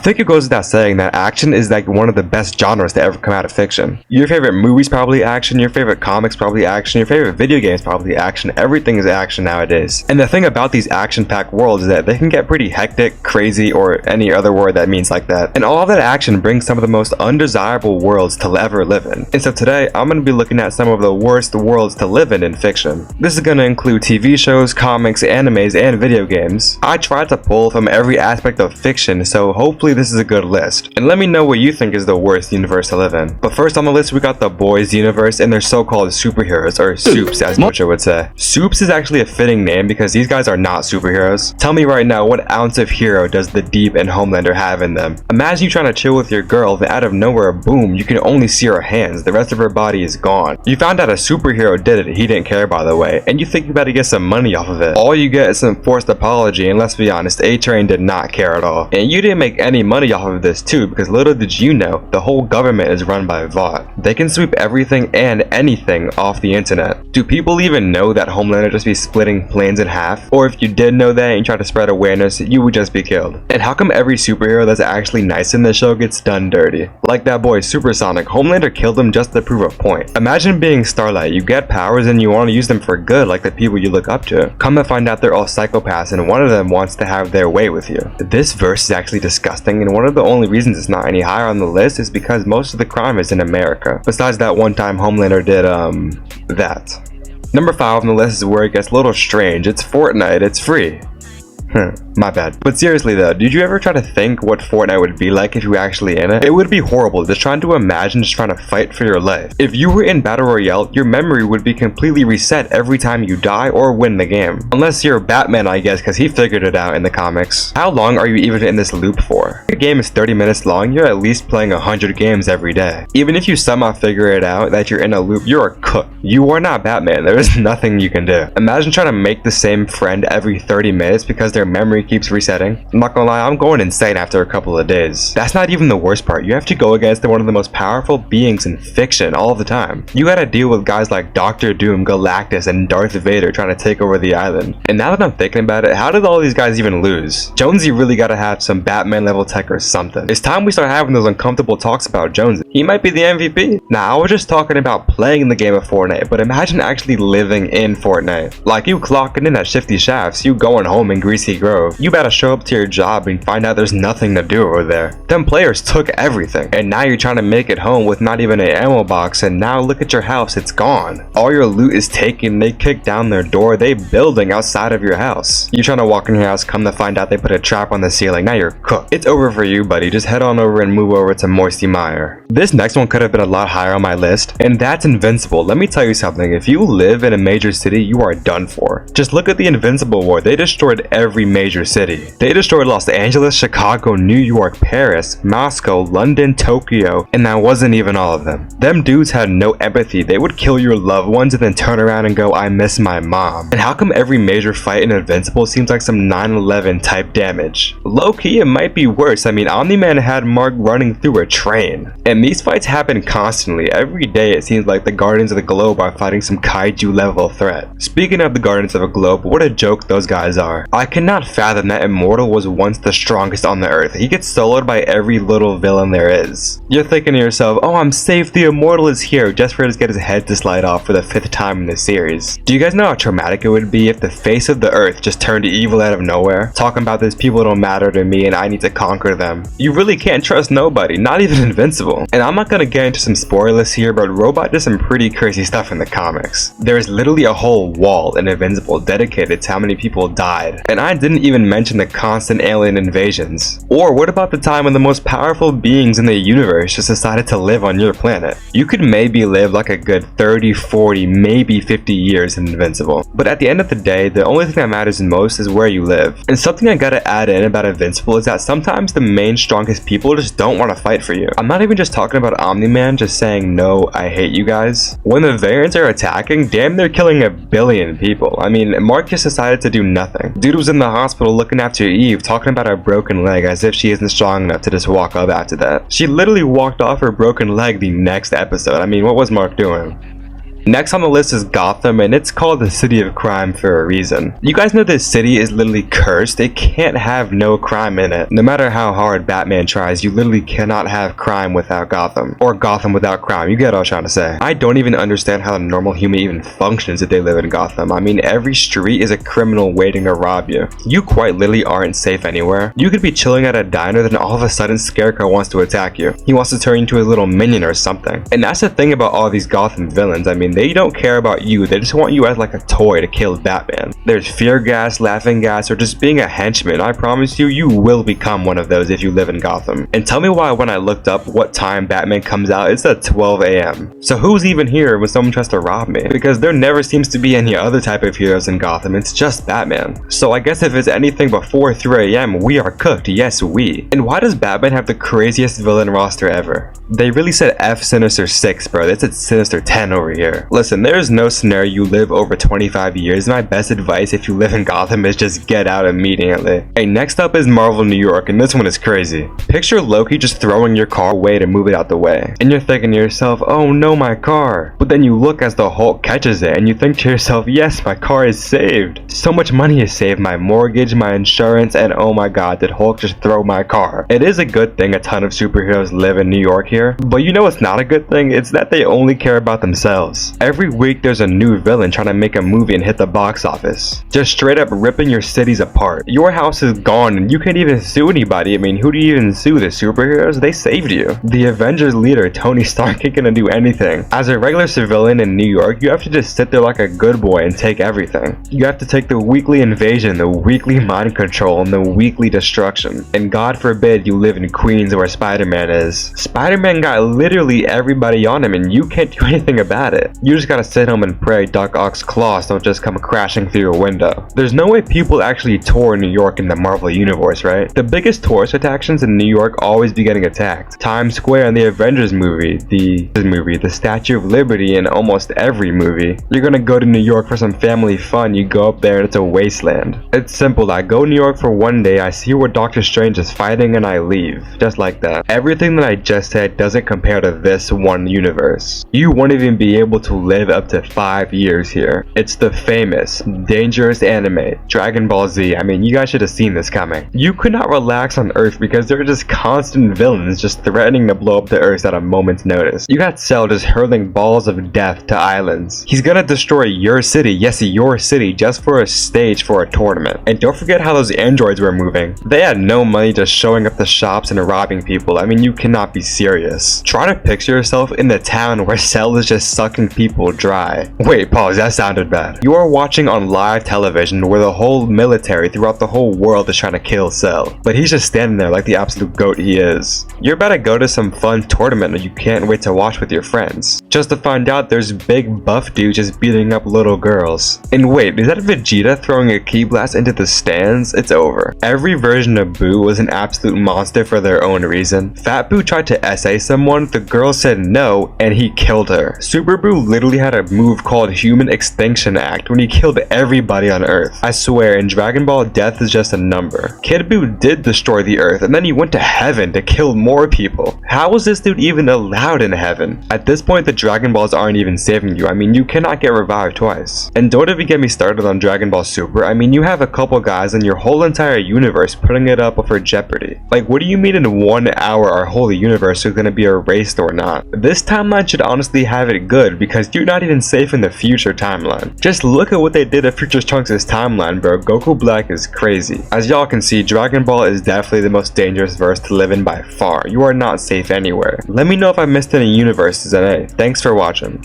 think it goes without saying that action is like one of the best genres to ever come out of fiction. Your favorite movie's probably action, your favorite comics probably action, your favorite video games probably action. Everything is action nowadays. And the thing about these action-packed worlds is that they can get pretty hectic, crazy, or any other word that means like that. And all of that action brings some of the most undesirable worlds to ever live in. And so today, I'm going to be looking at some of the worst worlds to live in fiction. This is going to include TV shows, comics, animes, and video games. I tried to pull from every aspect of fiction, so hopefully this is a good list. And let me know what you think is the worst universe to live in. But first on the list, we got the boys universe and their so-called superheroes, or supes as Mocha would say. Supes is actually a fitting name because these guys are not superheroes. Tell me right now, what ounce of hero does the Deep and Homelander have in them? Imagine you trying to chill with your girl, then out of nowhere, boom, you can only see her hands, the rest of her body is gone. You found out a superhero did it, he didn't care by the way, and you think you better get some money off of it. All you get is some forced apology, and let's be honest, A-Train did not care at all. And you didn't make any money off of this too, because little did you know, the whole government is run by VOT. They can sweep everything and anything off the internet. Do people even know that Homelander just be splitting planes in half? Or if you did know that and you try to spread awareness, you would just be killed. And how come every superhero that's actually nice in the show gets done dirty? Like that boy Supersonic, Homelander killed him just to prove a point. Imagine being Starlight, you get powers and you want to use them for good like the people you look up to. Come to find out they're all psychopaths and one of them wants to have their way with you. This verse is actually disgusting, and one of the only reasons it's not any higher on the list is because most of the crime is in America. Besides that one time Homelander did that. Number 5 on the list is where it gets a little strange. It's Fortnite, it's free. My bad. But seriously though, did you ever try to think what Fortnite would be like if you were actually in it? It would be horrible just trying to imagine just trying to fight for your life. If you were in Battle Royale, your memory would be completely reset every time you die or win the game. Unless you're Batman, I guess, because he figured it out in the comics. How long are you even in this loop for? If your game is 30 minutes long, you're at least playing 100 games every day. Even if you somehow figure it out that you're in a loop, you're a cook. You are not Batman. There is nothing you can do. Imagine trying to make the same friend every 30 minutes because their memory keeps resetting. I'm not gonna lie, I'm going insane after a couple of days. That's not even the worst part. You have to go against one of the most powerful beings in fiction all the time. You gotta deal with guys like Doctor Doom, Galactus, and Darth Vader trying to take over the island. And now that I'm thinking about it, how did all these guys even lose? Jonesy really gotta have some Batman level tech or something. It's time we start having those uncomfortable talks about Jonesy. He might be the MVP. Now, I was just talking about playing the game of Fortnite, but imagine actually living in Fortnite. Like you clocking in at Shifty Shafts, you going home in Greasy Grove. You better show up to your job and find out there's nothing to do over there. Them players took everything, and now you're trying to make it home with not even an ammo box, and now look at your house, it's gone. All your loot is taken, they kicked down their door, they building outside of your house. You trying to walk in your house, come to find out they put a trap on the ceiling, now you're cooked. It's over for you, buddy. Just head on over and move over to Moisty Mire. This next one could have been a lot higher on my list, and that's Invincible. Let me tell you something, if you live in a major city, you are done for. Just look at the Invincible War. They destroyed every major city. They destroyed Los Angeles, Chicago, New York, Paris, Moscow, London, Tokyo, and that wasn't even all of them. Them dudes had no empathy. They would kill your loved ones and then turn around and go, I miss my mom. And how come every major fight in Invincible seems like some 9/11 type damage? Low-key, it might be worse. I mean, Omni-Man had Mark running through a train. And these fights happen constantly. Every day it seems like the Guardians of the Globe are fighting some kaiju level threat. Speaking of the Guardians of the Globe, what a joke those guys are. I cannot fathom that Immortal was once the strongest on the earth. He gets soloed by every little villain there is. You're thinking to yourself, oh, I'm safe, the Immortal is here, just for him to get his head to slide off for the 5th time in this series. Do you guys know how traumatic it would be if the face of the earth just turned evil out of nowhere? Talking about this, people don't matter to me and I need to conquer them. You really can't trust nobody, not even Invincible. And I'm not gonna get into some spoilers here, but Robot did some pretty crazy stuff in the comics. There is literally a whole wall in Invincible dedicated to how many people died. And I didn't even mention the constant alien invasions. Or what about the time when the most powerful beings in the universe just decided to live on your planet? You could maybe live like a good 30, 40, maybe 50 years in Invincible. But at the end of the day, the only thing that matters most is where you live. And something I gotta add in about Invincible is that sometimes the main strongest people just don't want to fight for you. I'm not even just talking about Omni-Man just saying, no, I hate you guys. When the variants are attacking, damn, they're killing 1 billion people. I mean, Mark just decided to do nothing. Dude was in the hospital looking after Eve, talking about her broken leg as if she isn't strong enough to just walk up after that. She literally walked off her broken leg the next episode. I mean, what was Mark doing? Next on the list is Gotham, and it's called the city of crime for a reason. You guys know this city is literally cursed. It can't have no crime in it. No matter how hard Batman tries, you literally cannot have crime without Gotham. Or Gotham without crime. You get what I'm trying to say. I don't even understand how a normal human even functions if they live in Gotham. I mean, every street is a criminal waiting to rob you. You quite literally aren't safe anywhere. You could be chilling at a diner, then all of a sudden Scarecrow wants to attack you. He wants to turn you into a little minion or something. And that's the thing about all these Gotham villains. I mean, they don't care about you. They just want you as like a toy to kill Batman. There's fear gas, laughing gas, or just being a henchman. I promise you, you will become one of those if you live in Gotham. And tell me why when I looked up what time Batman comes out, it's at 12 a.m. So who's even here when someone tries to rob me? Because there never seems to be any other type of heroes in Gotham. It's just Batman. So I guess if it's anything before 3 a.m., we are cooked. Yes, we. And why does Batman have the craziest villain roster ever? They really said F Sinister 6, bro. They said Sinister 10 over here. Listen, there's no scenario you live over 25 years. My best advice if you live in Gotham is just get out immediately. Hey, next up is Marvel New York, and this one is crazy. Picture Loki just throwing your car away to move it out the way. And you're thinking to yourself, oh no, my car. But then you look as the Hulk catches it, and you think to yourself, yes, my car is saved. So much money is saved, my mortgage, my insurance, and oh my god, did Hulk just throw my car? It is a good thing a ton of superheroes live in New York here, but you know what's not a good thing? It's that they only care about themselves. Every week there's a new villain trying to make a movie and hit the box office. Just straight up ripping your cities apart. Your house is gone and you can't even sue anybody. I mean, who do you even sue? The superheroes? They saved you. The Avengers leader, Tony Stark, ain't gonna do anything. As a regular civilian in New York, you have to just sit there like a good boy and take everything. You have to take the weekly invasion, the weekly mind control, and the weekly destruction. And God forbid you live in Queens where Spider-Man is. Spider-Man got literally everybody on him and you can't do anything about it. You just gotta sit home and pray Doc Ock's claws don't just come crashing through your window. There's no way people actually tour New York in the Marvel universe, right? The biggest tourist attractions in New York always be getting attacked. Times Square in the Avengers movie, the Statue of Liberty in almost every movie. You're gonna go to New York for some family fun, you go up there and it's a wasteland. It's simple, I go to New York for one day, I see where Doctor Strange is fighting and I leave. Just like that. Everything that I just said doesn't compare to this one universe. You won't even be able to live up to 5 years here. It's the famous, dangerous anime, Dragon Ball Z. I mean, you guys should have seen this coming. You could not relax on Earth because there are just constant villains just threatening to blow up the Earth at a moment's notice. You got Cell just hurling balls of death to islands. He's gonna destroy your city, yes, your city, just for a stage for a tournament. And don't forget how those androids were moving. They had no money just showing up the shops and robbing people. I mean, you cannot be serious. Try to picture yourself in the town where Cell is just sucking people dry. Wait, pause, that sounded bad. You are watching on live television where the whole military throughout the whole world is trying to kill Cell. But he's just standing there like the absolute goat he is. You're about to go to some fun tournament that you can't wait to watch with your friends. Just to find out there's big buff dudes just beating up little girls. And wait, is that Vegeta throwing a ki blast into the stands? It's over. Every version of Boo was an absolute monster for their own reason. Fat Boo tried to essay someone, the girl said no, and he killed her. Super Boo literally had a move called Human Extinction Act when he killed everybody on Earth. I swear, in Dragon Ball, death is just a number. Kid Boo did destroy the Earth, and then he went to heaven to kill more people. How was this dude even allowed in heaven? At this point, the Dragon Balls aren't even saving you. I mean, you cannot get revived twice. And don't even get me started on Dragon Ball Super. I mean, you have a couple guys in your whole entire universe putting it up for jeopardy. Like, what do you mean in 1 hour our whole universe is gonna be erased or not? This timeline should honestly have it good because you're not even safe in the future timeline. Just look at what they did at Future Trunks' timeline, bro. Goku Black is crazy. As y'all can see, Dragon Ball is definitely the most dangerous verse to live in by far. You are not safe anywhere. Let me know if I missed any universes, and hey, thanks for watching.